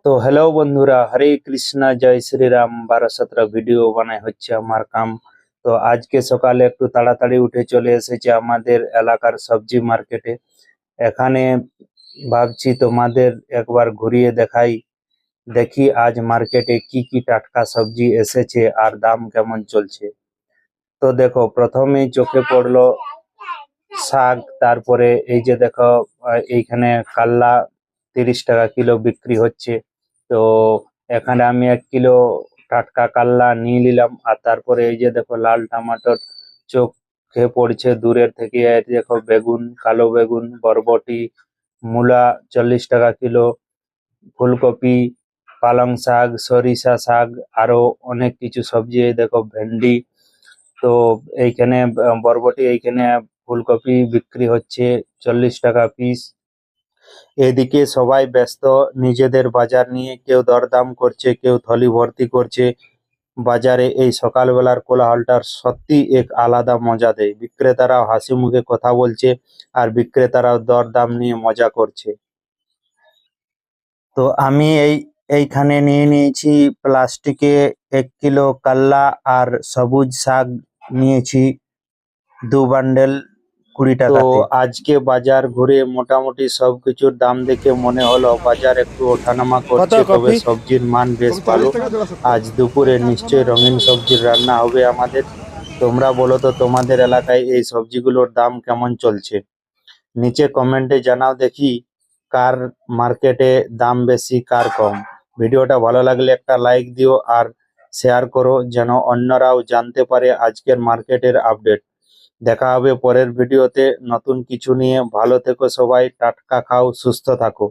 তো হ্যালো বন্ধুরা, হরে কৃষ্ণা, জয় শ্রীরাম। 12-17 ভিডিও বানাই হচ্ছে আমার কাম। তো আজকে সকালে একটু তাড়াতাড়ি উঠে চলে এসেছে আমাদের এলাকার সবজি মার্কেটে। এখানে ভাবছি তোমাদের একবার ঘুরিয়ে দেখাই, দেখি আজ মার্কেটে কি কি টাটকা সবজি এসেছে আর দাম কেমন চলছে। তো দেখো, প্রথমেই চোখে পড়লো শাক। তারপরে এই যে দেখো, এইখানে কাল্লা 30 টাকা কিলো বিক্রি হচ্ছে। তো এখানে আমি 1 কিলো টাটকা কাল্লা নিয়ে নিলাম। আর তারপরে এই যে দেখো, লাল টমাটোর চোখে পড়ছে দূরের থেকে। এই দেখো, বেগুন, কালো বেগুন, বরবটি, মূলা 40 টাকা কিলো, ফুলকপি, পালং শাক, সরিষা শাক, আরো অনেক কিছু সবজি। এই দেখো, ভেন্ডি। তো এইখানে বরবটি, এইখানে ফুলকপি বিক্রি হচ্ছে 40 টাকা পিস। এদিকে সবাই ব্যস্ত নিজেদের বাজার নিয়ে, কেউ দরদাম করছে, কেউ থলি ভর্তি করছে। বাজারে এই সকালবেলার কোলাহলটার সত্যি এক আলাদা মজা দেয়। বিক্রেতারাও হাসি মুখে কথা বলছে, আর বিক্রেতারাও দরদাম নিয়ে মজা করছে। তো আমি এইখানে নিয়ে নিয়েছি প্লাস্টিকে 1 কিলো কাল্লা, আর সবুজ শাক নিয়েছি 2 বান্ডেল 20 টাকাতে। তো আজকে বাজার ঘুরে মোটামুটি সবকিছুর দাম দেখে মনে হলো বাজার একটু ওঠানামা করছে, তবে সবজির মান বেশ ভালো। আজ দুপুরে নিশ্চয়ই রঙিন সবজির রান্না হবে আমাদের। তোমরা বলো তো, তোমাদের এলাকায় এই সবজিগুলোর দাম কেমন চলছে? নিচে কমেন্টে জানাও দেখি, কার মার্কেটে দাম বেশি কার কম। ভিডিওটা ভালো লাগলে একটা লাইক দিও আর শেয়ার করো, যেন অন্যরাও জানতে পারে আজকের মার্কেটের আপডেট। দেখা হবে পরের ভিডিওতে নতুন কিছু নিয়ে। ভালো থেকো সবাই, টাটকা খাও, সুস্থ থাকো।